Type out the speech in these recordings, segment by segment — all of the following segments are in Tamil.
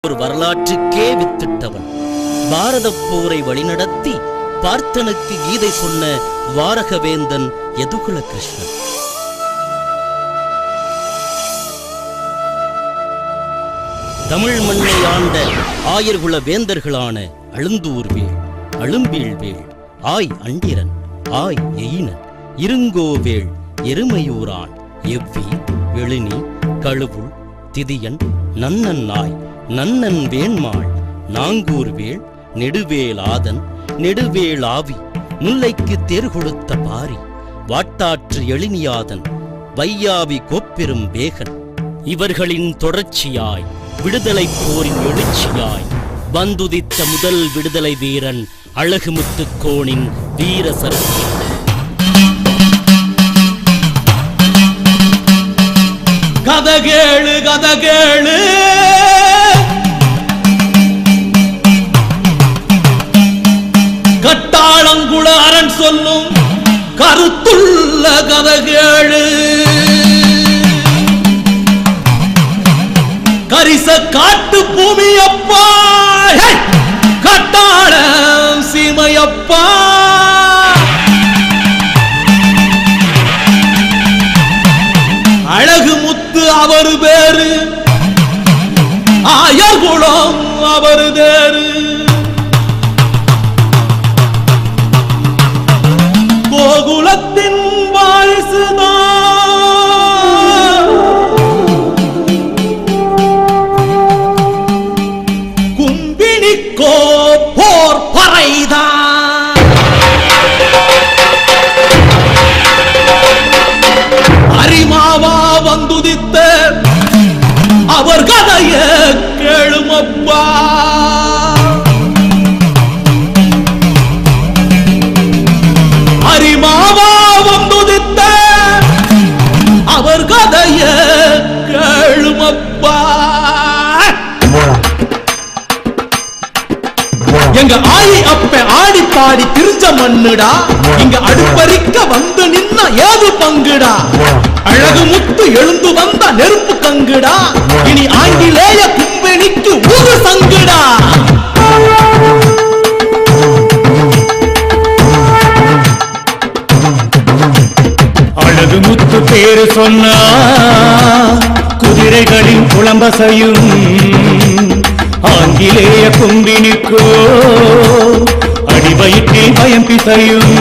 ஒரு வரலாற்றுக்கே வித்திட்டவன். பாரதப் போரை வழிநடத்தி பார்த்தனுக்கு கீதை சொன்ன துவாரகவேந்தன் யதுகுல கிருஷ்ணன். தமிழ் மண்ணை ஆண்ட ஆயர்குல வேந்தர்களான அழுந்தூர்வேள், அழும்பீழ்வேள், ஆய் அண்டிரன், ஆய் எயினன், இருங்கோவேள், எருமையூரான், எவ்வி, எழினி, கழுவுள், திதியன், நன்னன் நாய், நன்னன் வேண்மாள், நாங்கூர்வேள், நெடுவேலாதன், நெடுவேளாவி, முல்லைக்கு தேர் கொடுத்த பாரி, வாட்டாற்று எழினியாதன், வையாவி கோப்பெரும் வேகன். இவர்களின் தொடர்ச்சியாய் விடுதலை போரின் எழுச்சியாய் வந்துதித்த முதல் விடுதலை வீரன் அழகுமுத்துக்கோனின் வீர சரித்திரம். கதகேளு கதகேளு கட்டாளங்குள அரண் சொல்லும் கருத்துள்ள கதகேளு. கரிச காட்டு பூமியப்பா, கட்டாளம் சீமையப்பா. அழகு முத்து அவரு பேரு, ஆயர்குளம் அவரு தேரு. கோகுலத்தின் வாரிசுதான், கும்பினிக்கோ போர் பறைதான். அரிமாவா வந்துதித்த அவர் கதைய கேளுமப்பா. அரிமாவா வந்துதித்த அவர் கதைய கேளுமப்பா. எங்க ஆயி அப்ப ஆடி பாடி திரிஞ்ச மண்ணுடா, இங்க அடுப்பறிக்க வந்து நின்ன ஏது பங்குடா. அழகு முத்து எழுந்து வந்த நெருப்பு கங்குடா, இனி ஆங்கிலேய கும்பெனிக்கு ஊரு சங்குடா. அழகு முத்து பேரு சொன்னா குதிரைகளின் புலம்பசையும் ஆங்கிலேய கும்பினிக்கோ அடிவயிற்றில் பயம் பிசையும்.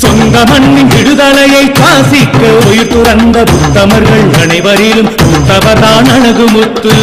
சொந்த மண்ணின் விடுதலையை காசிக்க உயிர் துறந்த புத்தமர்கள் அனைவரிலும் புத்தவர்தான் அழகு முத்து.